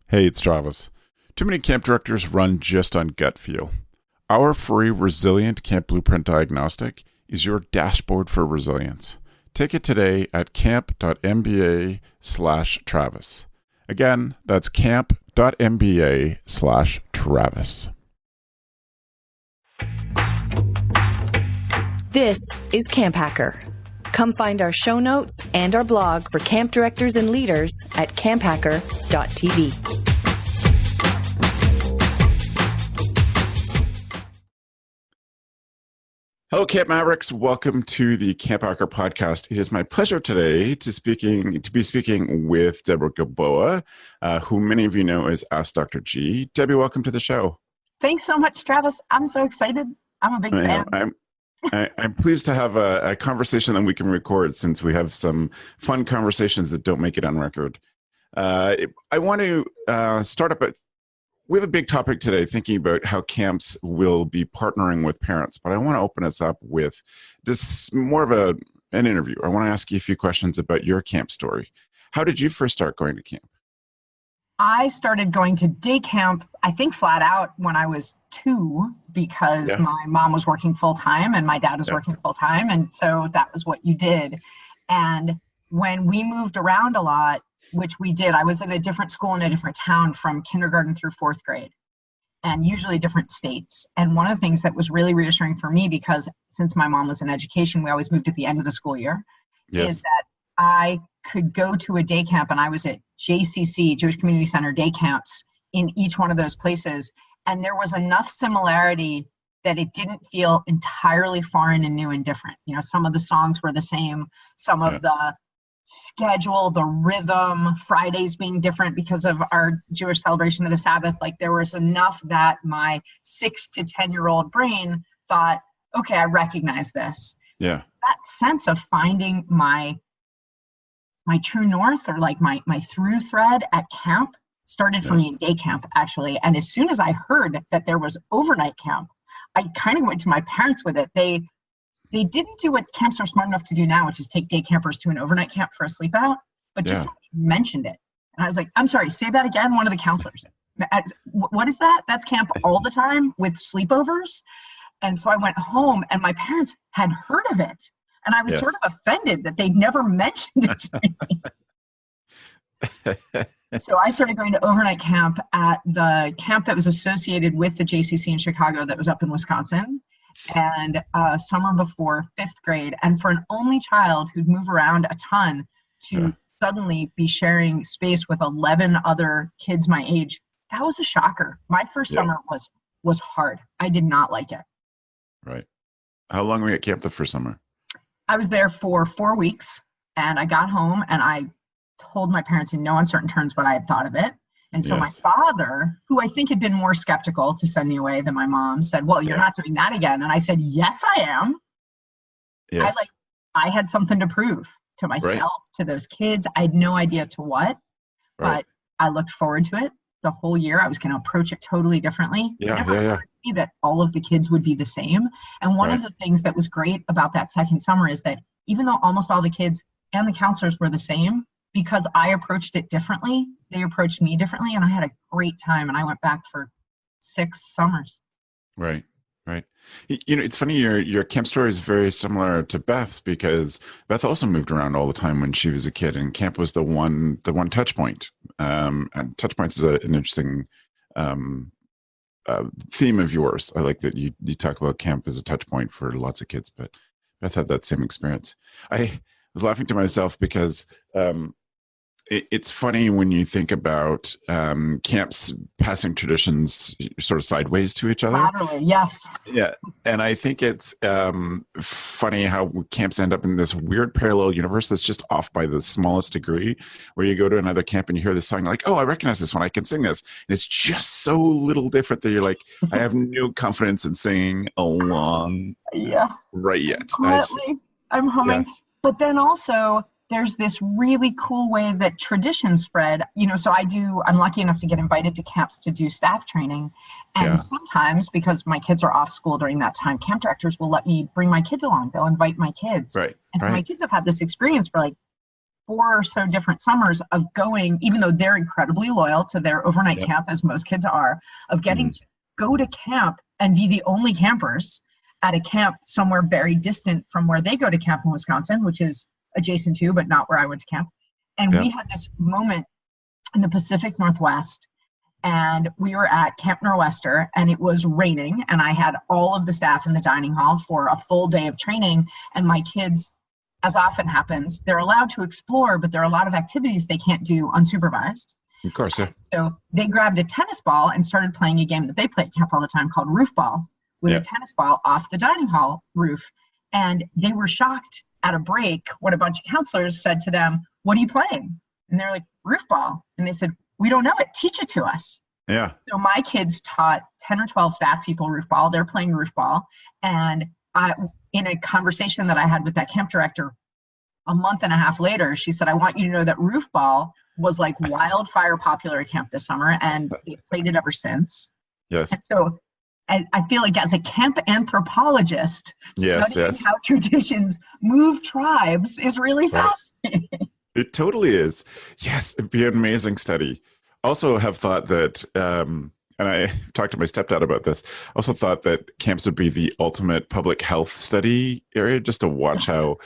Hey, it's Travis. Too many camp directors run just on gut feel. Our free Resilient Camp Blueprint Diagnostic is your dashboard for resilience. Take it today at camp.mba/Travis. Again, that's camp.mba/Travis. This is CampHacker. Come find our show notes and our blog for camp directors and leaders at camphacker.tv. Hello, Camp Mavericks. Welcome to the CampHacker podcast. It is my pleasure today to be speaking with Deborah Gilboa, who many of you know as Ask Dr. G. Debbie, welcome to the show. Thanks so much, Travis. I'm so excited. I'm a big fan. I'm pleased to have a conversation that we can record since we have some fun conversations that don't make it on record. I want to start up we have a big topic today thinking about how camps will be partnering with parents, but I want to open us up with this more of an interview. I want to ask you a few questions about your camp story. How did you first start going to camp? I started going to day camp, I think flat out when I was 2 because my mom was working full time and my dad was working full time. And so that was what you did. And when we moved around a lot, which we did, I was in a different school in a different town from kindergarten through 4th grade and usually different states. And one of the things that was really reassuring for me, because since my mom was in education, we always moved at the end of the school year, is that I could go to a day camp, and I was at JCC, Jewish Community Center day camps in each one of those places. And there was enough similarity that it didn't feel entirely foreign and new and different. You know, some of the songs were the same, some of the schedule, the rhythm, Fridays being different because of our Jewish celebration of the Sabbath. Like there was enough that my 6 to 10-year-old brain thought, okay, I recognize this. Yeah. That sense of finding my true north, or like my through thread at camp, started for me in day camp, actually. And as soon as I heard that there was overnight camp, I kind of went to my parents with it. They didn't do what camps are smart enough to do now, which is take day campers to an overnight camp for a sleep out, but just mentioned it. And I was like, I'm sorry, say that again. One of the counselors, what is that? That's camp all the time with sleepovers. And so I went home and my parents had heard of it. And I was sort of offended that they'd never mentioned it to me. So I started going to overnight camp at the camp that was associated with the JCC in Chicago that was up in Wisconsin. And summer before 5th grade. And for an only child who'd move around a ton to suddenly be sharing space with 11 other kids my age, that was a shocker. My first summer was hard. I did not like it. Right. How long were you at camp the first summer? I was there for 4 weeks, and I got home and I told my parents in no uncertain terms what I had thought of it. And so my father, who I think had been more skeptical to send me away than my mom, said, well, you're not doing that again. And I said, yes, I am. Yes. I had something to prove to myself, to those kids. I had no idea to what, but I looked forward to it the whole year. I was going to approach it totally differently. That all of the kids would be the same. And one of the things that was great about that second summer is that even though almost all the kids and the counselors were the same, because I approached it differently, they approached me differently, and I had a great time. And I went back for 6 summers. Right. You know, it's funny, your camp story is very similar to Beth's, because Beth also moved around all the time when she was a kid, and camp was the one touch point. And touch points is an interesting theme of yours. I like that you talk about camp as a touch point for lots of kids, but Beth had that same experience. I was laughing to myself because it's funny when you think about camps passing traditions sort of sideways to each other. Laterally, yes. Yeah. And I think it's funny how camps end up in this weird parallel universe that's just off by the smallest degree, where you go to another camp and you hear this song, like, oh, I recognize this one, I can sing this. And it's just so little different that you're like, I have no confidence in singing along right yet. I'm humming. Yes. But then also, there's this really cool way that traditions spread. You know, so I'm lucky enough to get invited to camps to do staff training. And sometimes, because my kids are off school during that time, camp directors will let me bring my kids along. They'll invite my kids. Right. And so my kids have had this experience for like 4 or so different summers of going, even though they're incredibly loyal to their overnight camp, as most kids are, of getting to go to camp and be the only campers at a camp somewhere very distant from where they go to camp in Wisconsin, which is adjacent to, but not where I went to camp. And we had this moment in the Pacific Northwest, and we were at Camp Nor'Wester, and it was raining, and I had all of the staff in the dining hall for a full day of training, and my kids, as often happens, they're allowed to explore, but there are a lot of activities they can't do unsupervised. Of course, yeah. So they grabbed a tennis ball and started playing a game that they play at camp all the time called roof ball, with a tennis ball off the dining hall roof. And they were shocked at a break when a bunch of counselors said to them, "What are you playing?" And they're like, "Roof ball." And they said, "We don't know it. Teach it to us." Yeah. So my kids taught 10 or 12 staff people roof ball. They're playing roof ball. And in a conversation that I had with that camp director a month and a half later, she said, "I want you to know that roof ball was like wildfire popular at camp this summer, and they played it ever since." Yes. And so I feel like as a camp anthropologist, studying how traditions move tribes is really fascinating. It totally is. Yes, it'd be an amazing study. Also have thought that, and I talked to my stepdad about this, also thought that camps would be the ultimate public health study area, just to watch how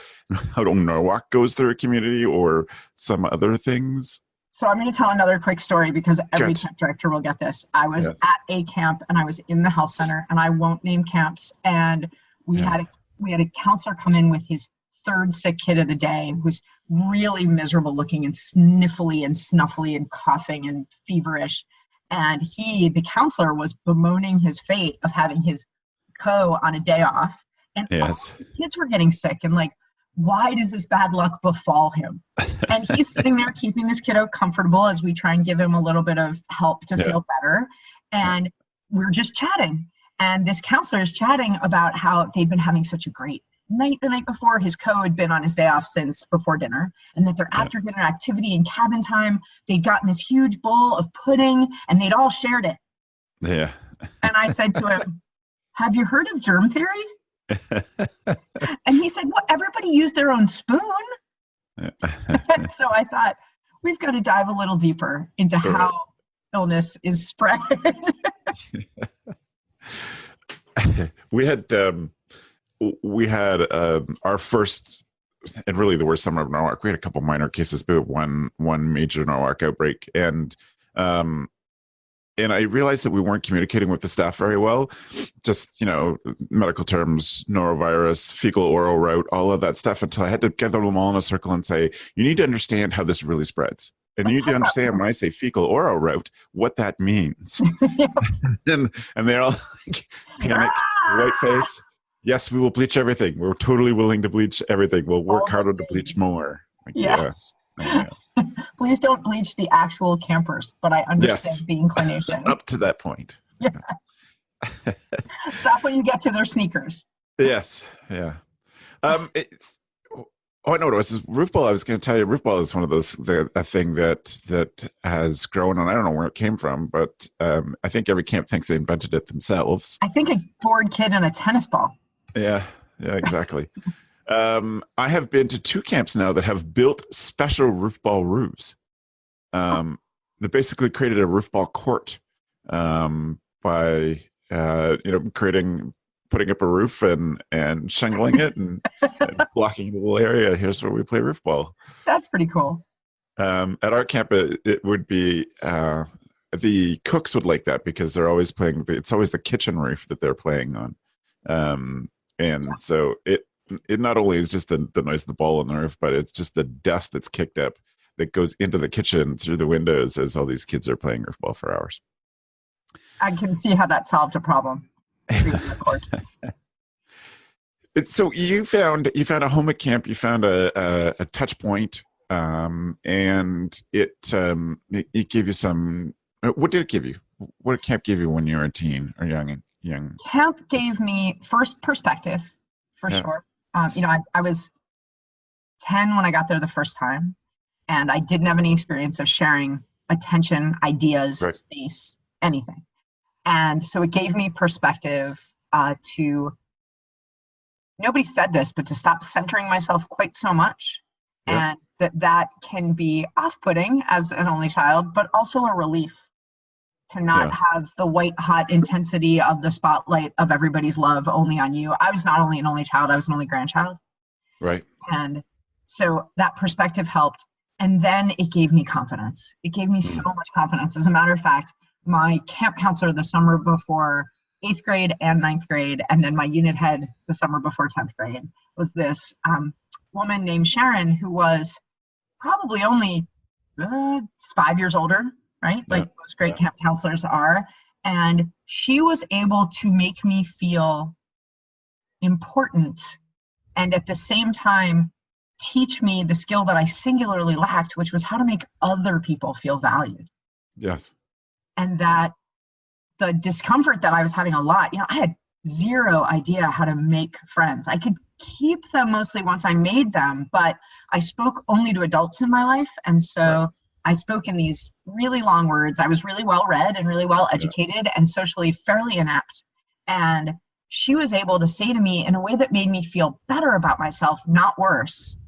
Norwalk goes through a community or some other things. So I'm going to tell another quick story because every camp director will get this. I was at a camp and I was in the health center, and I won't name camps. And we had a counselor come in with his 3rd sick kid of the day, who was really miserable looking and sniffly and snuffly and coughing and feverish. And the counselor was bemoaning his fate of having his co on a day off. And all the kids were getting sick, and like, why does this bad luck befall him? And he's sitting there keeping this kiddo comfortable as we try and give him a little bit of help to feel better. And we're just chatting. And this counselor is chatting about how they'd been having such a great night the night before. His co had been on his day off since before dinner, and that their after dinner activity in cabin time, they'd gotten this huge bowl of pudding and they'd all shared it. Yeah. And I said to him, "Have you heard of germ theory?" And he said, "Well, everybody used their own spoon." And so I thought, we've got to dive a little deeper into how illness is spread. We had our first, and really the worst summer of Norwalk. We had a couple minor cases, but one major Norwalk outbreak, and I realized that we weren't communicating with the staff very well. Just, medical terms, norovirus, fecal oral route, all of that stuff, until I had to gather them all in a circle and say, you need to understand how this really spreads. And you need to understand when I say fecal oral route, what that means. and they're all like, panic, white face. Yes, we will bleach everything. We're totally willing to bleach everything. We'll work harder to bleach more. Like, yes. Please don't bleach the actual campers, but I understand the inclination. Up to that point. Yes. Stop when you get to their sneakers. Yes. Yeah. I know what it was. Roof ball. I was going to tell you, roof ball is one of those, a thing that has grown, and I don't know where it came from, but I think every camp thinks they invented it themselves. I think a bored kid and a tennis ball. Yeah, exactly. I have been to 2 camps now that have built special roof ball roofs. They basically created a roof ball court by putting up a roof and shingling it and blocking a little area. Here's where we play roof ball. That's pretty cool. At our camp, it would be the cooks would like that because they're always playing. It's always the kitchen roof that they're playing on, so it not only is just the noise of the ball on the roof, but it's just the dust that's kicked up that goes into the kitchen through the windows as all these kids are playing roof ball for hours. I can see how that solved a problem. So you found a home at camp. You found a touch point, and it gave you some. What did it give you? What did camp give you when you were a teen or young? Camp gave me first perspective, for sure. I was 10 when I got there the first time, and I didn't have any experience of sharing attention, ideas, space, anything. And so it gave me perspective to, nobody said this, but to stop centering myself quite so much. And that can be off-putting as an only child, but also a relief to not have the white hot intensity of the spotlight of everybody's love only on you. I was not only an only child, I was an only grandchild. Right. And so that perspective helped. And then it gave me confidence. It gave me so much confidence. As a matter of fact, my camp counselor the summer before 8th grade and 9th grade, and then my unit head the summer before 10th grade, was this woman named Sharon, who was probably only 5 years older, right? Like most great camp counselors are. And she was able to make me feel important and at the same time teach me the skill that I singularly lacked, which was how to make other people feel valued. Yes. And that the discomfort that I was having a lot, I had zero idea how to make friends. I could keep them mostly once I made them, but I spoke only to adults in my life. And so I spoke in these really long words. I was really well read and really well educated and socially fairly inept. And she was able to say to me in a way that made me feel better about myself, not worse.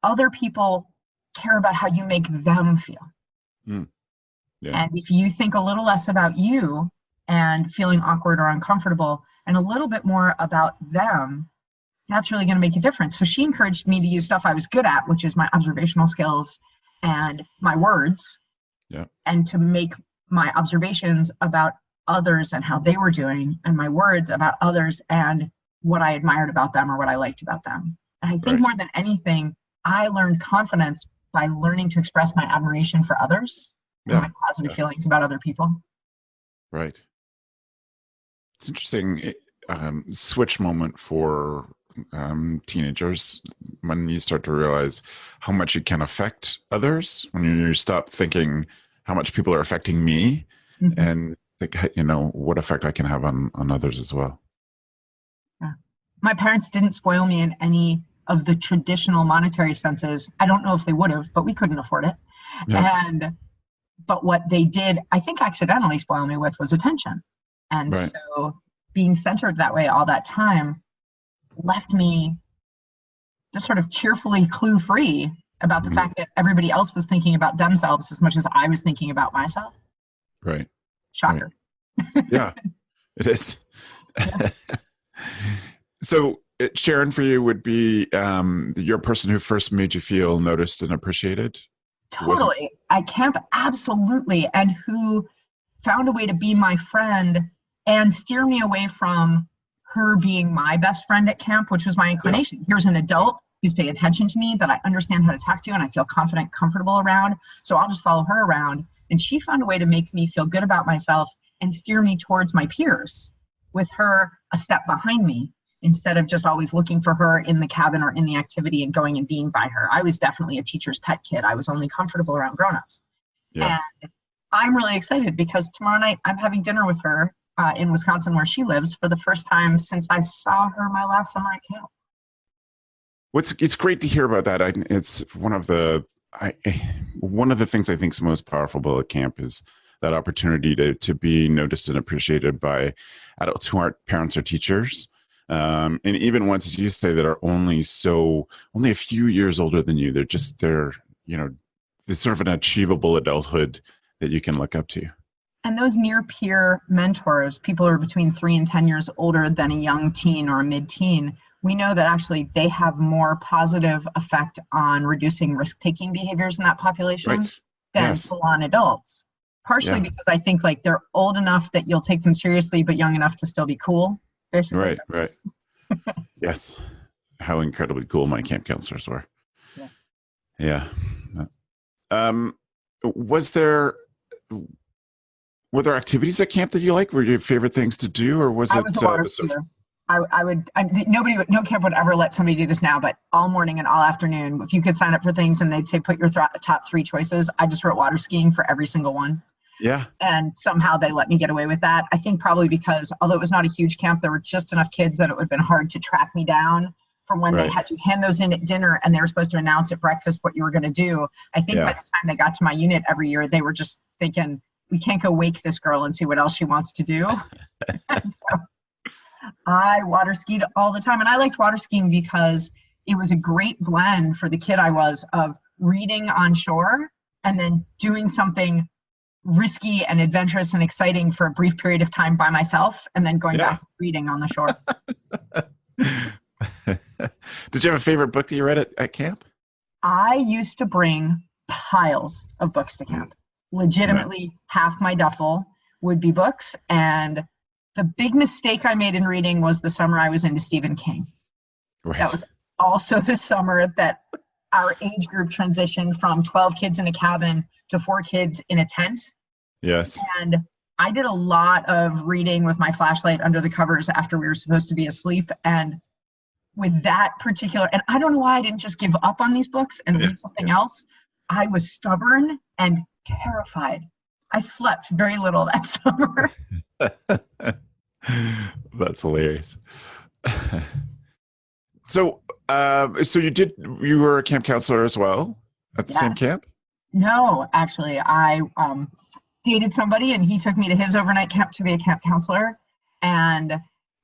Other people care about how you make them feel. Yeah. And if you think a little less about you and feeling awkward or uncomfortable and a little bit more about them, that's really going to make a difference. So she encouraged me to use stuff I was good at, which is my observational skills and my words, and to make my observations about others and how they were doing, and my words about others and what I admired about them or what I liked about them. And I think more than anything, I learned confidence by learning to express my admiration for others and my positive feelings about other people. Right. It's interesting switch moment for teenagers when you start to realize how much you can affect others, when you stop thinking how much people are affecting me and think, what effect I can have on others as well. Yeah. My parents didn't spoil me in any of the traditional monetary senses. I don't know if they would have, but we couldn't afford it. But what they did, I think accidentally spoil me with, was attention. And so being centered that way all that time left me just sort of cheerfully clue-free about the fact that everybody else was thinking about themselves as much as I was thinking about myself. Right. Shocker. Right. Yeah, it is. So Sharon, for you, would be your person who first made you feel noticed and appreciated? Totally. At camp, absolutely. And who found a way to be my friend and steer me away from her being my best friend at camp, which was my inclination. Here's an adult who's paying attention to me, that I understand how to talk to and I feel confident, comfortable around. So I'll just follow her around. And she found a way to make me feel good about myself and steer me towards my peers, with her a step behind me, instead of just always looking for her in the cabin or in the activity and going and being by her. I was definitely a teacher's pet kid. I was only comfortable around grownups. And I'm really excited because tomorrow night I'm having dinner with her in Wisconsin, where she lives, for the first time since I saw her my last summer at camp. It's great to hear about that. It's one of the things I think is most powerful about camp is that opportunity to be noticed and appreciated by adults who aren't parents or teachers. And even ones, as you say, that are only a few years older than you, there's sort of an achievable adulthood that you can look up to. And those near peer mentors, people who are between 3 and 10 years older than a young teen or a mid-teen, we know that actually they have more positive effect on reducing risk-taking behaviors in that population than full-on adults. Partially because I think like they're old enough that you'll take them seriously, but young enough to still be cool. Basically. Right. Yes. How incredibly cool my camp counselors were. Yeah. Were there activities at camp that you liked? Were your favorite things to do, or was it? I was a water skier. No camp would ever let somebody do this now, but all morning and all afternoon, if you could sign up for things and they'd say, put your top 3 choices, I just wrote water skiing for every single one. Yeah. And somehow they let me get away with that. I think probably because, although it was not a huge camp, there were just enough kids that it would have been hard to track me down from when they had to hand those in at dinner and they were supposed to announce at breakfast what you were going to do. I think by the time they got to my unit every year, they were just thinking, we can't go wake this girl and see what else she wants to do. So I water skied all the time. And I liked water skiing because it was a great blend for the kid I was of reading on shore and then doing something risky and adventurous and exciting for a brief period of time by myself, and then going back to reading on the shore. Did you have a favorite book that you read at camp? I used to bring piles of books to camp. Legitimately, half my duffel would be books. And the big mistake I made in reading was the summer I was into Stephen King. Right. That was also the summer that our age group transitioned from 12 kids in a cabin to 4 kids in a tent. Yes. And I did a lot of reading with my flashlight under the covers after we were supposed to be asleep. And with that particular, and I don't know why I didn't just give up on these books and read something else. I was stubborn and terrified. I slept very little that summer. That's hilarious. So you were a camp counselor as well at the same camp? No, actually, I dated somebody and he took me to his overnight camp to be a camp counselor. And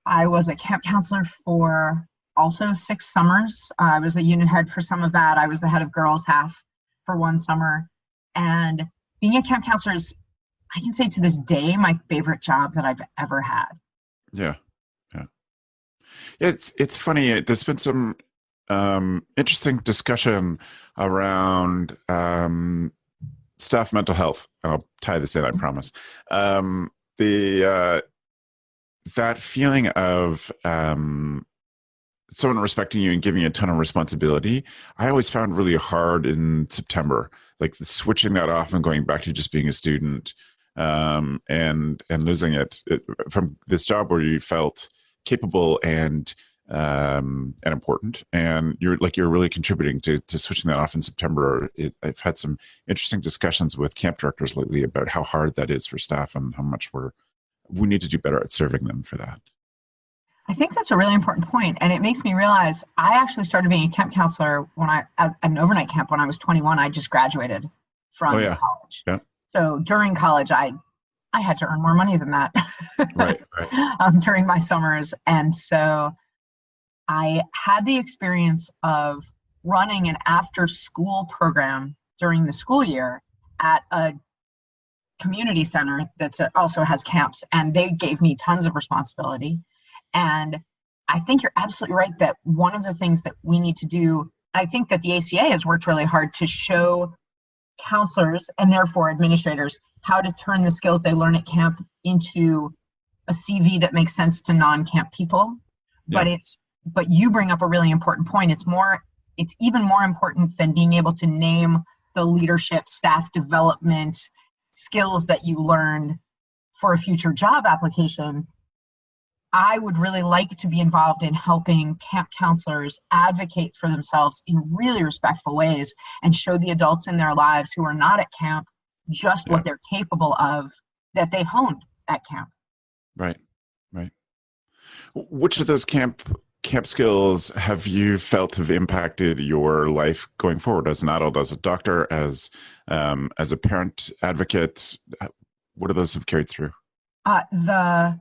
I was a camp counselor for also 6 summers. I was the unit head for some of that. I was the head of girls half for one summer. And being a camp counselor is, I can say to this day, my favorite job that I've ever had. Yeah. It's funny. There's been some interesting discussion around staff mental health, and I'll tie this in, I promise. That feeling of someone respecting you and giving you a ton of responsibility, I always found really hard in September, like switching that off and going back to just being a student, and losing it from this job where you felt capable and important, and you're really contributing to switching that off in September. I've had some interesting discussions with camp directors lately about how hard that is for staff and how much we need to do better at serving them for that. I think that's a really important point, and it makes me realize I actually started being a camp counselor at an overnight camp when I was 21. I just graduated from college. Yeah. So during college, I had to earn more money than that right. During my summers. And so I had the experience of running an after-school program during the school year at a community center that also has camps, and they gave me tons of responsibility. And I think you're absolutely right that one of the things that we need to do, I think that the ACA has worked really hard to show counselors and therefore administrators how to turn the skills they learn at camp into a CV that makes sense to non-camp people. Yeah. But you bring up a really important point. It's even more important than being able to name the leadership, staff development skills that you learned for a future job application. I would really like to be involved in helping camp counselors advocate for themselves in really respectful ways and show the adults in their lives who are not at camp just what they're capable of that they honed at camp. Right. Which of those camp skills have you felt have impacted your life going forward as an adult, as a doctor, as a parent advocate? What of those have carried through? The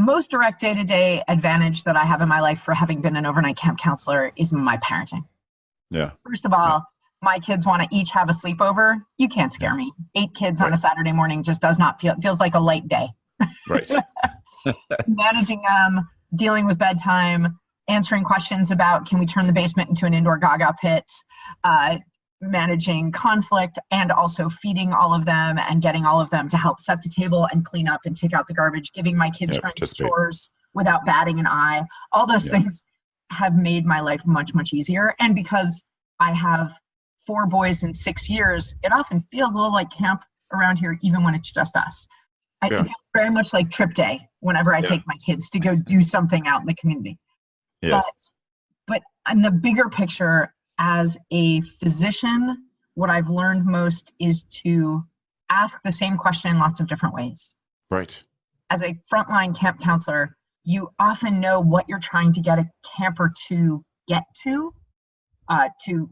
most direct day-to-day advantage that I have in my life for having been an overnight camp counselor is my parenting. Yeah. First of all, my kids want to each have a sleepover. You can't scare me. 8 kids on a Saturday morning just does not feels like a light day. Right. Managing them, dealing with bedtime, answering questions about can we turn the basement into an indoor gaga pit, managing conflict, and also feeding all of them and getting all of them to help set the table and clean up and take out the garbage, giving my kids friends chores without batting an eye. All those things have made my life much, much easier. And because I have 4 boys in 6 years, it often feels a little like camp around here, even when it's just us. It feels very much like trip day whenever I take my kids to go do something out in the community. Yes. But in the bigger picture, as a physician, what I've learned most is to ask the same question in lots of different ways. Right. As a frontline camp counselor, you often know what you're trying to get a camper to get to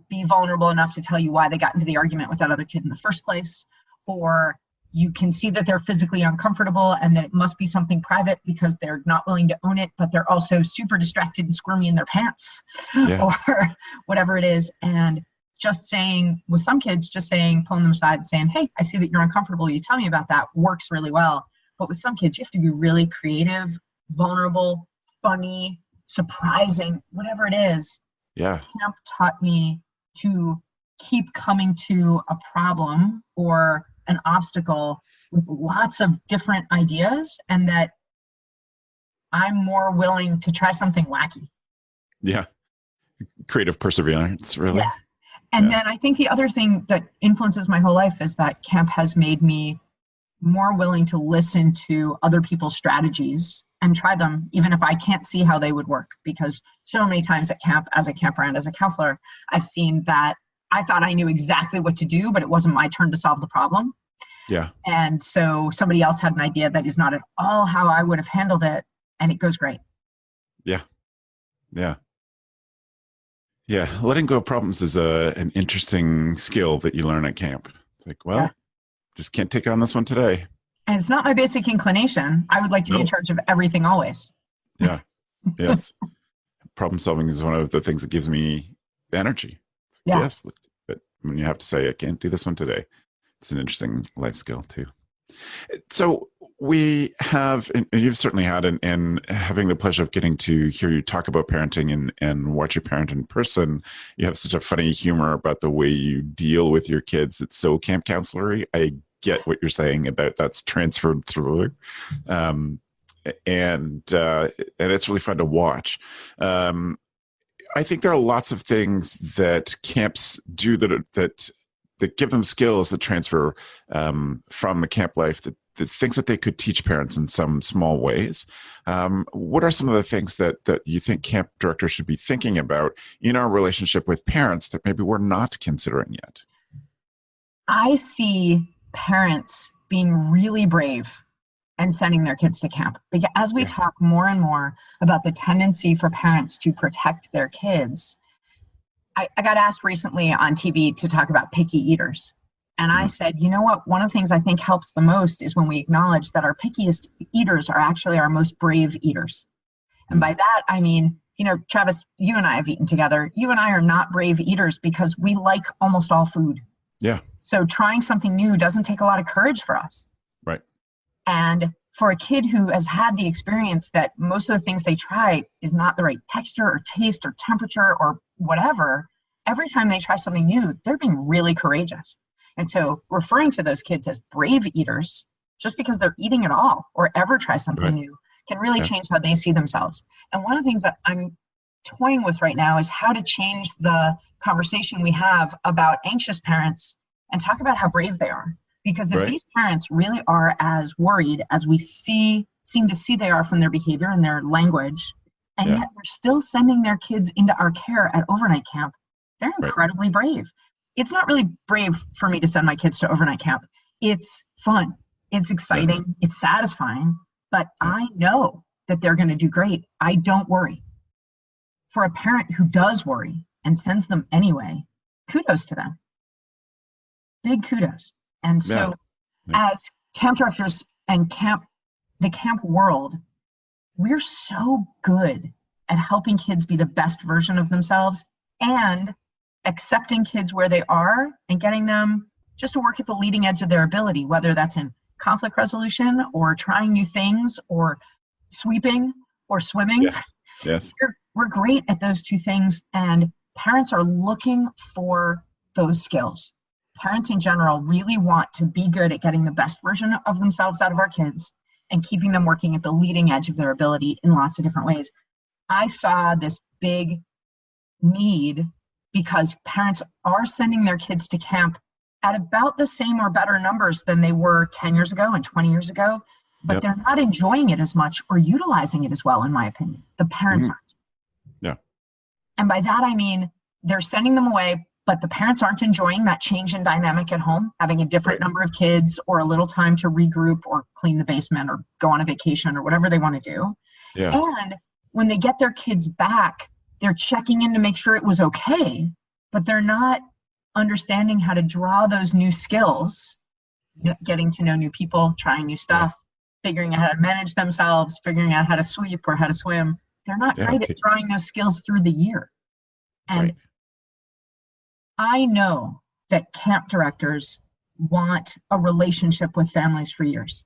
be vulnerable enough to tell you why they got into the argument with that other kid in the first place, or you can see that they're physically uncomfortable and that it must be something private because they're not willing to own it, but they're also super distracted and squirmy in their pants or whatever it is. And just saying, with some kids, just saying, pulling them aside and saying, hey, I see that you're uncomfortable. You tell me about that, works really well. But with some kids, you have to be really creative, vulnerable, funny, surprising, whatever it is. Yeah. Camp taught me to keep coming to a problem or an obstacle with lots of different ideas, and that I'm more willing to try something wacky. Yeah. Creative perseverance, really. Yeah. And then I think the other thing that influences my whole life is that camp has made me more willing to listen to other people's strategies and try them, even if I can't see how they would work. Because so many times at camp, as a camper and as a counselor, I've seen that I thought I knew exactly what to do, but it wasn't my turn to solve the problem. Yeah. And so somebody else had an idea that is not at all how I would have handled it, and it goes great. Yeah. Yeah. Yeah. Letting go of problems is an interesting skill that you learn at camp. It's like, well, just can't take on this one today. And it's not my basic inclination. I would like to be in charge of everything always. Yeah. Yes. Problem solving is one of the things that gives me energy. Yeah. Yes. But when you have to say, I can't do this one today, it's an interesting life skill too. So we have, and you've certainly had, and having the pleasure of getting to hear you talk about parenting and watch you parent in person, you have such a funny humor about the way you deal with your kids. It's so camp counselory. I get what you're saying about that's transferred through. And it's really fun to watch. I think there are lots of things that camps do that give them skills that transfer from the camp life, the things that they could teach parents in some small ways. What are some of the things that you think camp directors should be thinking about in our relationship with parents that maybe we're not considering yet? I see parents being really brave and sending their kids to camp. Because as we talk more and more about the tendency for parents to protect their kids, I got asked recently on TV to talk about picky eaters. And I said, you know what? One of the things I think helps the most is when we acknowledge that our pickiest eaters are actually our most brave eaters. And by that, I mean, you know, Travis, you and I have eaten together. You and I are not brave eaters because we like almost all food. Yeah. So trying something new doesn't take a lot of courage for us. Right. And for a kid who has had the experience that most of the things they try is not the right texture or taste or temperature or whatever, every time they try something new, they're being really courageous. And so referring to those kids as brave eaters, just because they're eating at all or ever try something new, can really change how they see themselves. And one of the things that I'm toying with right now is how to change the conversation we have about anxious parents and talk about how brave they are. Because if these parents really are as worried as we seem to see they are from their behavior and their language, and yet they're still sending their kids into our care at overnight camp, they're incredibly brave. It's not really brave for me to send my kids to overnight camp. It's fun. It's exciting. It's satisfying. But I know that they're going to do great. I don't worry. For a parent who does worry and sends them anyway, kudos to them. Big kudos. And so as camp directors and the camp world, we're so good at helping kids be the best version of themselves and accepting kids where they are and getting them just to work at the leading edge of their ability, whether that's in conflict resolution or trying new things or sweeping or swimming. Yeah. Yes. We're great at those two things, and parents are looking for those skills. Parents in general really want to be good at getting the best version of themselves out of our kids and keeping them working at the leading edge of their ability in lots of different ways. I saw this big need because parents are sending their kids to camp at about the same or better numbers than they were 10 years ago and 20 years ago, but they're not enjoying it as much or utilizing it as well, in my opinion. The parents aren't. Yeah. And by that, I mean, they're sending them away, but the parents aren't enjoying that change in dynamic at home, having a different number of kids or a little time to regroup or clean the basement or go on a vacation or whatever they want to do. Yeah. And when they get their kids back, they're checking in to make sure it was okay, but they're not understanding how to draw those new skills getting to know new people, trying new stuff, figuring out how to manage themselves, figuring out how to sweep or how to swim. They're not great at drawing those skills through the year. And I know that camp directors want a relationship with families for years.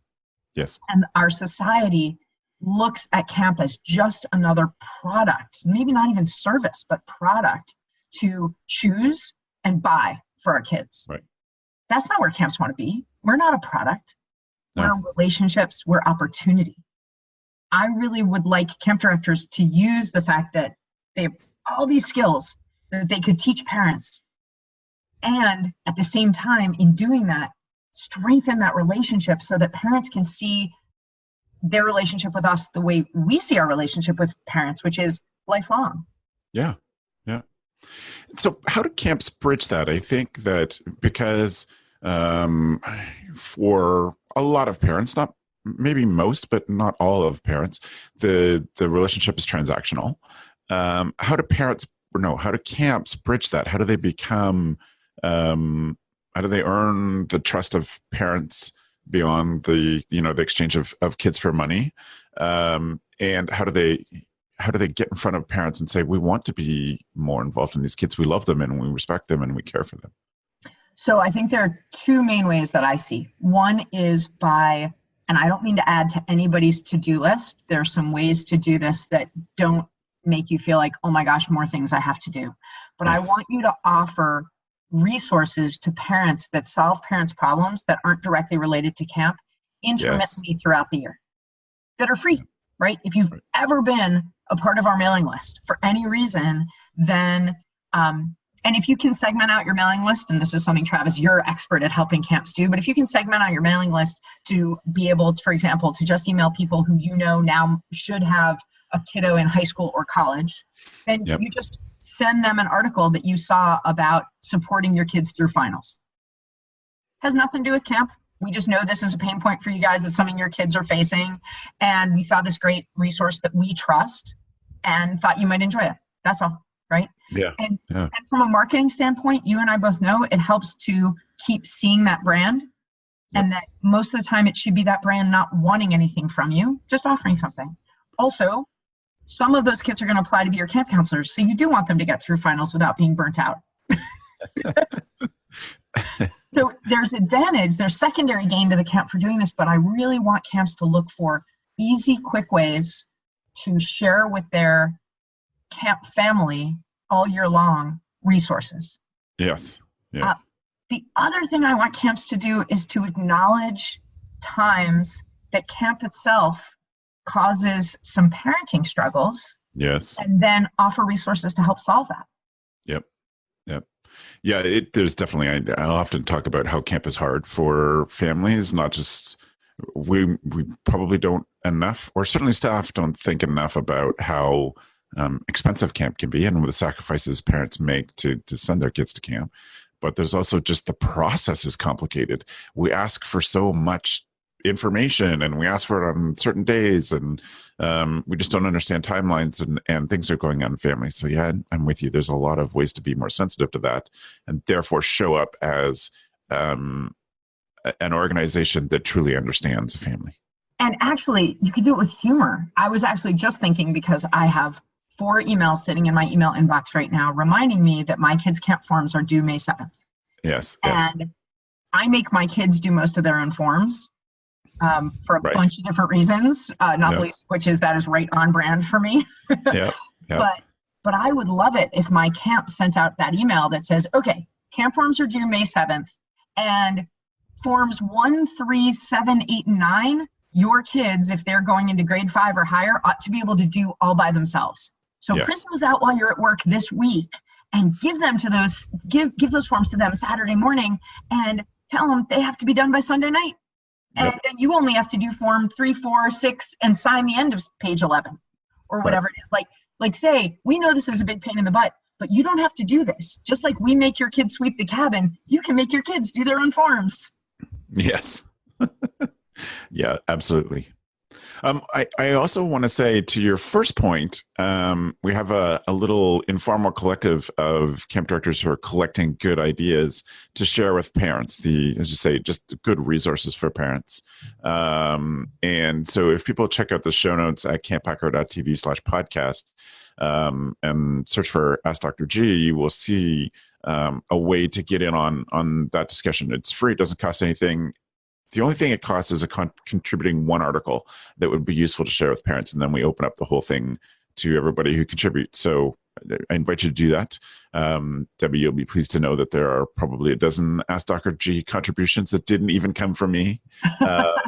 Yes. And our society looks at camp as just another product, maybe not even service, but product to choose and buy for our kids. Right. That's not where camps want to be. We're not a product. No. We're relationships, we're opportunity. I really would like camp directors to use the fact that they have all these skills that they could teach parents. And at the same time, in doing that, strengthen that relationship so that parents can see their relationship with us the way we see our relationship with parents, which is lifelong. Yeah. Yeah. So how do camps bridge that? I think that because for a lot of parents, not maybe most, but not all of parents, the relationship is transactional. How do camps bridge that? How do they become, how do they earn the trust of parents beyond the exchange of kids for money? And how do they get in front of parents and say, we want to be more involved in these kids. We love them and we respect them and we care for them. So I think there are two main ways that I see. One is by, and I don't mean to add to anybody's to-do list. There are some ways to do this that don't make you feel like, oh my gosh, more things I have to do. But yes. I want you to offer resources to parents that solve parents' problems that aren't directly related to camp intermittently throughout the year, that are free, right? If you've ever been a part of our mailing list for any reason, then, and if you can segment out your mailing list, and this is something, Travis, you're expert at helping camps do, but if you can segment out your mailing list to be able to, for example, to just email people who you know now should have a kiddo in high school or college, then you just send them an article that you saw about supporting your kids through finals. Has nothing to do with camp. We just know this is a pain point for you guys. It's something your kids are facing. And we saw this great resource that we trust and thought you might enjoy it. That's all, right? Yeah. And from a marketing standpoint, you and I both know it helps to keep seeing that brand. And that most of the time it should be that brand not wanting anything from you, just offering something. Also, some of those kids are going to apply to be your camp counselors. So you do want them to get through finals without being burnt out. So there's advantage, there's secondary gain to the camp for doing this, but I really want camps to look for easy, quick ways to share with their camp family all year long resources. Yes. Yeah. The other thing I want camps to do is to acknowledge times that camp itself causes some parenting struggles. Yes. And then offer resources to help solve that. Yep. Yeah, there's definitely, I often talk about how camp is hard for families, not just, we probably don't enough, or certainly staff don't think enough about how expensive camp can be and the sacrifices parents make to send their kids to camp. But there's also just the process is complicated. We ask for so much information and we ask for it on certain days, and we just don't understand timelines and things are going on in families. So yeah, I'm with you. There's a lot of ways to be more sensitive to that and therefore show up as an organization that truly understands a family. And actually, you could do it with humor. I was actually just thinking, because I have 4 emails sitting in my email inbox right now reminding me that my kids' camp forms are due May 7th. Yes. And I make my kids do most of their own forms. For a bunch of different reasons, not the least, which is that is right on brand for me. But I would love it if my camp sent out that email that says, okay, camp forms are due May 7th, and forms 1, 3, 7, 8, and 9, your kids, if they're going into grade 5 or higher, ought to be able to do all by themselves. So print those out while you're at work this week and give them to those, give those forms to them Saturday morning and tell them they have to be done by Sunday night. And then you only have to do form 3, 4, 6 and sign the end of page 11 or whatever it is. Like say, we know this is a big pain in the butt, but you don't have to do this. Just like we make your kids sweep the cabin, you can make your kids do their own forms. Yes. Yeah, absolutely. I also want to say to your first point, we have a little informal collective of camp directors who are collecting good ideas to share with parents. As you say, just good resources for parents. And so if people check out the show notes at camphacker.tv/podcast and search for Ask Dr. G, you will see a way to get in on that discussion. It's free. It doesn't cost anything. The only thing it costs is contributing one article that would be useful to share with parents. And then we open up the whole thing to everybody who contributes. So I invite you to do that. Debbie, you'll be pleased to know that there are probably a dozen Ask Dr. G contributions that didn't even come from me, that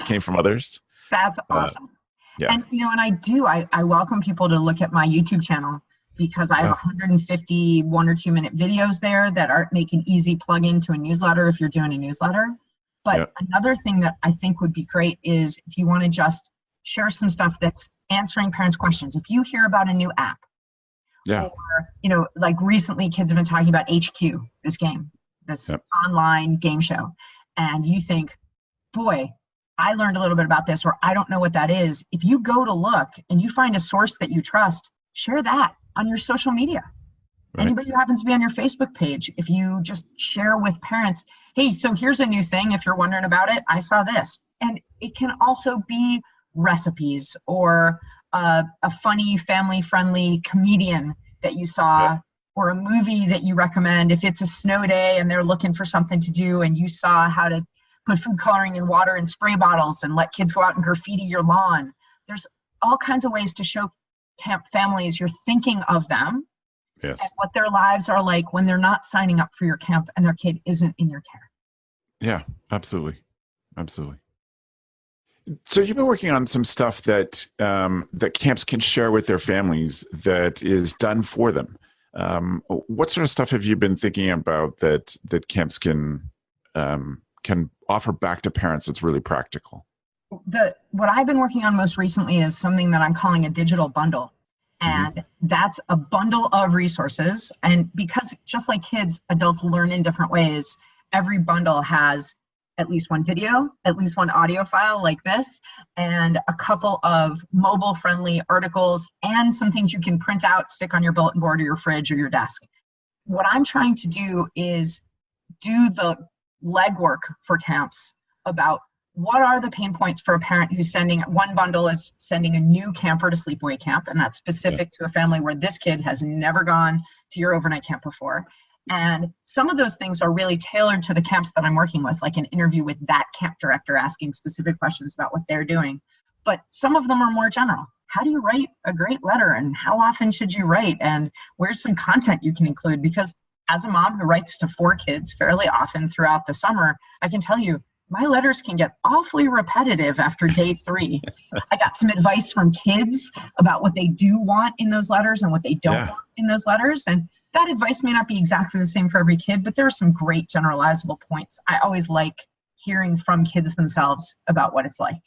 came from others. That's awesome. Yeah. And, I welcome people to look at my YouTube channel, because I have 150 1 or 2 minute videos there that make an easy plug into a newsletter if you're doing a newsletter. But another thing that I think would be great is if you want to just share some stuff that's answering parents' questions. If you hear about a new app, or, like recently kids have been talking about HQ, this game, this online game show, and you think, boy, I learned a little bit about this, or I don't know what that is. If you go to look and you find a source that you trust, share that on your social media. Right. Anybody who happens to be on your Facebook page, if you just share with parents, hey, so here's a new thing. If you're wondering about it, I saw this. And it can also be recipes or a funny, family-friendly comedian that you saw, or a movie that you recommend. If it's a snow day and they're looking for something to do and you saw how to put food coloring in water in spray bottles and let kids go out and graffiti your lawn. There's all kinds of ways to show camp families you're thinking of them. Yes. And what their lives are like when they're not signing up for your camp and their kid isn't in your care. Yeah, absolutely. Absolutely. So you've been working on some stuff that that camps can share with their families that is done for them. What sort of stuff have you been thinking about that camps can offer back to parents that's really practical? What I've been working on most recently is something that I'm calling a digital bundle. And that's a bundle of resources. And because just like kids, adults learn in different ways, every bundle has at least one video, at least one audio file like this, and a couple of mobile-friendly articles and some things you can print out, stick on your bulletin board or your fridge or your desk. What I'm trying to do is do the legwork for camps about what are the pain points for a parent who's sending, one bundle is sending a new camper to sleepaway camp, and that's specific to a family where this kid has never gone to your overnight camp before. And some of those things are really tailored to the camps that I'm working with, like an interview with that camp director asking specific questions about what they're doing. But some of them are more general. How do you write a great letter, and how often should you write, and where's some content you can include? Because as a mom who writes to 4 kids fairly often throughout the summer, I can tell you, my letters can get awfully repetitive after day 3. I got some advice from kids about what they do want in those letters and what they don't want in those letters. And that advice may not be exactly the same for every kid, but there are some great generalizable points. I always like hearing from kids themselves about what it's like.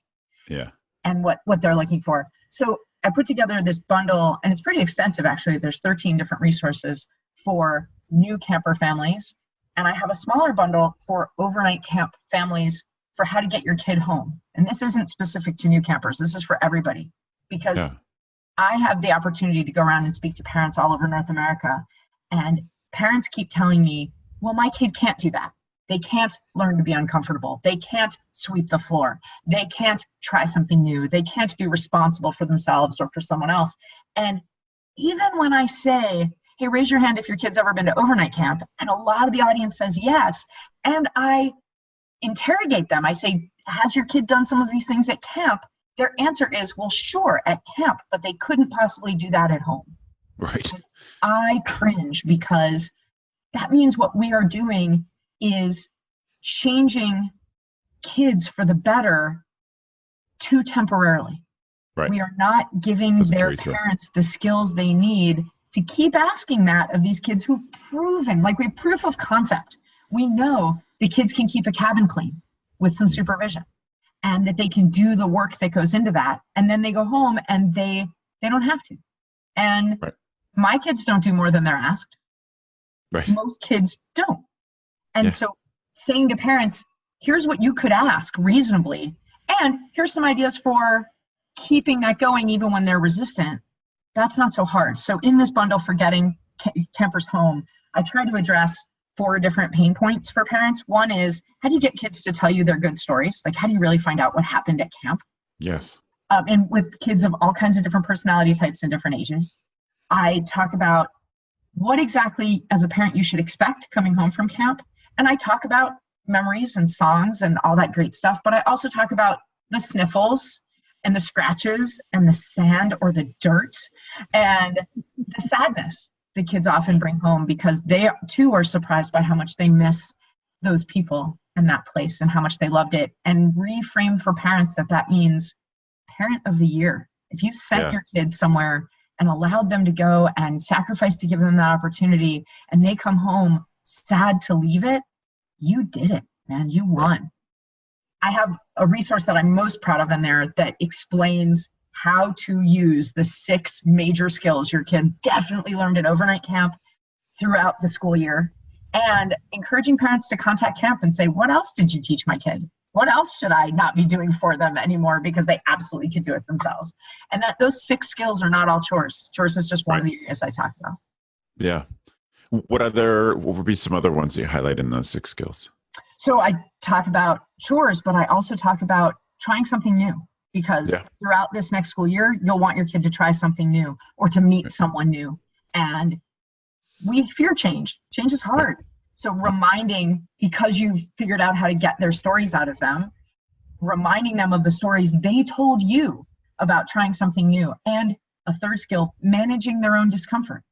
Yeah. And what they're looking for. So I put together this bundle, and it's pretty extensive actually. There's 13 different resources for new camper families. And I have a smaller bundle for overnight camp families for how to get your kid home. And this isn't specific to new campers. This is for everybody, because I have the opportunity to go around and speak to parents all over North America. And parents keep telling me, well, my kid can't do that. They can't learn to be uncomfortable. They can't sweep the floor. They can't try something new. They can't be responsible for themselves or for someone else. And even when I say, hey, raise your hand if your kid's ever been to overnight camp, and a lot of the audience says yes, and I interrogate them. I say, has your kid done some of these things at camp? Their answer is, well, sure, at camp, but they couldn't possibly do that at home. Right. And I cringe, because that means what we are doing is changing kids for the better too temporarily. Right. We are not giving their parents the skills they need to keep asking that of these kids who've proven, like we have proof of concept. We know the kids can keep a cabin clean with some supervision, and that they can do the work that goes into that. And then they go home and they don't have to. And my kids don't do more than they're asked. Right. Most kids don't. And so saying to parents, here's what you could ask reasonably, and here's some ideas for keeping that going even when they're resistant, that's not so hard. So in this bundle for getting campers home, I try to address 4 different pain points for parents. One is, how do you get kids to tell you their good stories? Like, how do you really find out what happened at camp? Yes. And with kids of all kinds of different personality types and different ages. I talk about what exactly, as a parent, you should expect coming home from camp. And I talk about memories and songs and all that great stuff. But I also talk about the sniffles and the scratches and the sand or the dirt and the sadness that kids often bring home, because they too are surprised by how much they miss those people and that place and how much they loved it. And reframe for parents that means parent of the year. If you've sent your kids somewhere and allowed them to go and sacrifice to give them that opportunity, and they come home sad to leave it, you did it, man. You won. I have a resource that I'm most proud of in there that explains how to use the 6 major skills your kid definitely learned at overnight camp throughout the school year, and encouraging parents to contact camp and say, what else did you teach my kid? What else should I not be doing for them anymore, because they absolutely could do it themselves? And that those 6 skills are not all chores. Chores is just one of the areas I talk about. Yeah. What would be some other ones that you highlight in those 6 skills? So I talk about chores, but I also talk about trying something new, because throughout this next school year, you'll want your kid to try something new or to meet someone new. And we fear change. Change is hard. So reminding, because you've figured out how to get their stories out of them, reminding them of the stories they told you about trying something new. And a 3rd skill, managing their own discomfort.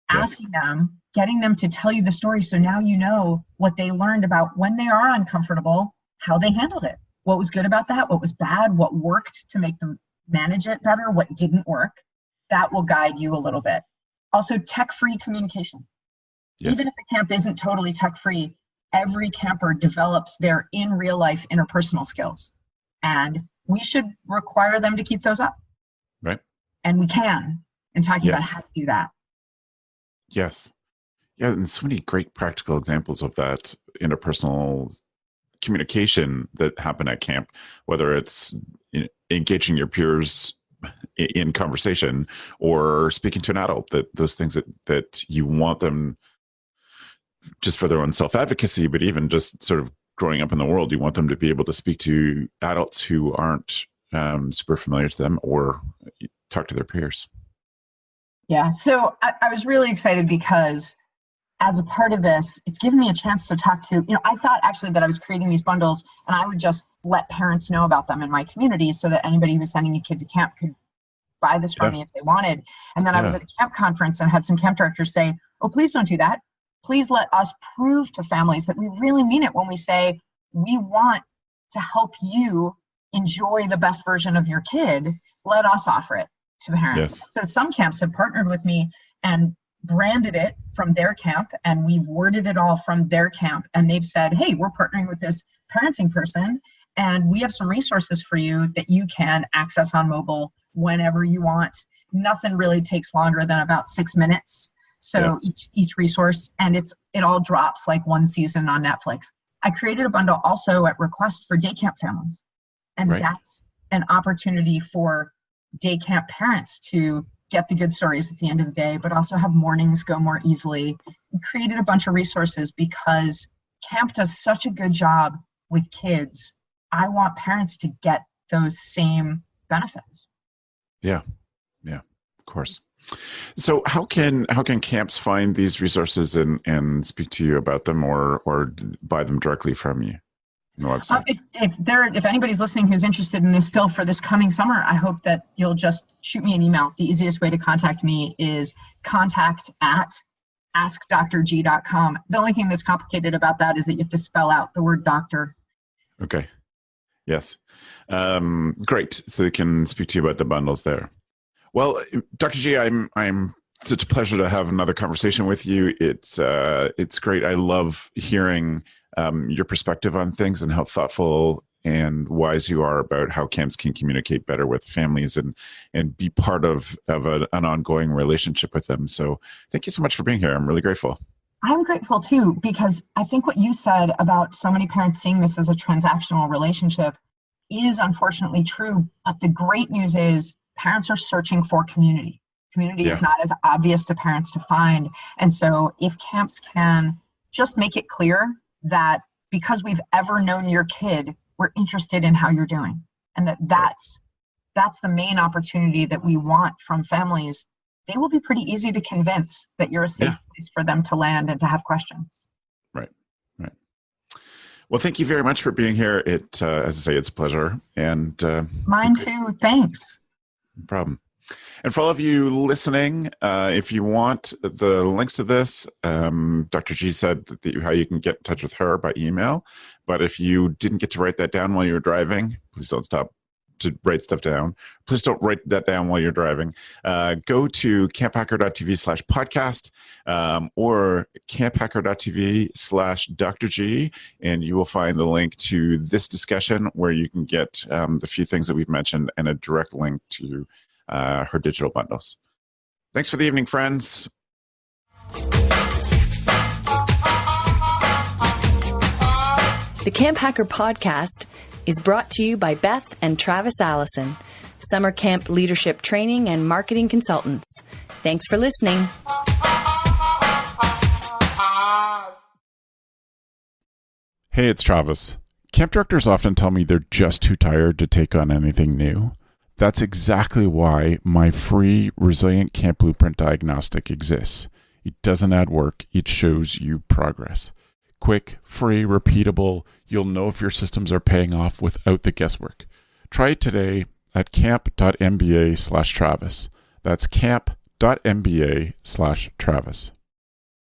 Asking them, getting them to tell you the story, so now you know what they learned about when they are uncomfortable, how they handled it. What was good about that? What was bad? What worked to make them manage it better? What didn't work? That will guide you a little bit. Also, tech-free communication. Yes. Even if the camp isn't totally tech-free, every camper develops their in real life interpersonal skills. And we should require them to keep those up. Right. And we can, in talking about how to do that. Yes. Yeah, and so many great practical examples of that interpersonal communication that happen at camp, whether it's engaging your peers in conversation or speaking to an adult, those things that you want them just for their own self-advocacy, but even just sort of growing up in the world, you want them to be able to speak to adults who aren't super familiar to them or talk to their peers. Yeah, so I was really excited because as a part of this, it's given me a chance to talk to, I thought actually that I was creating these bundles and I would just let parents know about them in my community so that anybody who was sending a kid to camp could buy this from me if they wanted. And then I was at a camp conference and had some camp directors say, oh, please don't do that. Please let us prove to families that we really mean it when we say we want to help you enjoy the best version of your kid. Let us offer it to parents. Yes. So some camps have partnered with me and branded it from their camp, and we've worded it all from their camp. And they've said, hey, we're partnering with this parenting person, and we have some resources for you that you can access on mobile whenever you want. Nothing really takes longer than about 6 minutes. So each resource, and it all drops like one season on Netflix. I created a bundle also at request for day camp families. And that's an opportunity for day camp parents to get the good stories at the end of the day, but also have mornings go more easily. We created a bunch of resources because camp does such a good job with kids. I want parents to get those same benefits. Yeah, of course. So how can camps find these resources and speak to you about them or buy them directly from you on the website? If anybody's listening who's interested in this still for this coming summer, I hope that you'll just shoot me an email. The easiest way to contact me is contact@askdrg.com. The only thing that's complicated about that is that you have to spell out the word doctor. Okay. Yes. Great. So they can speak to you about the bundles there. Well, Dr. G, I'm such a pleasure to have another conversation with you. It's great. I love hearing your perspective on things and how thoughtful and wise you are about how camps can communicate better with families and be part of an ongoing relationship with them. So thank you so much for being here. I'm really grateful. I'm grateful too, because I think what you said about so many parents seeing this as a transactional relationship is unfortunately true. But the great news is parents are searching for community. Community is not as obvious to parents to find. And so if camps can just make it clear that because we've ever known your kid, we're interested in how you're doing. And that's the main opportunity that we want from families. They will be pretty easy to convince that you're a safe place for them to land and to have questions. Right. Well, thank you very much for being here. As I say, it's a pleasure. And mine too. Thanks. No problem. And for all of you listening, if you want the links to this, Dr. G said how you can get in touch with her by email. But if you didn't get to write that down while you were driving, please don't stop to write stuff down. Please don't write that down while you're driving. Go to camphacker.tv/podcast or camphacker.tv/Dr. G, and you will find the link to this discussion where you can get the few things that we've mentioned and a direct link to her digital bundles. Thanks for the evening, friends. The CampHacker podcast is brought to you by Beth and Travis Allison, summer camp leadership training and marketing consultants. Thanks for listening. Hey, it's Travis. Camp directors often tell me they're just too tired to take on anything new. That's exactly why my free Resilient Camp Blueprint Diagnostic exists. It doesn't add work, it shows you progress. Quick, free, repeatable, you'll know if your systems are paying off without the guesswork. Try it today at camp.mba/Travis. That's camp.mba/Travis.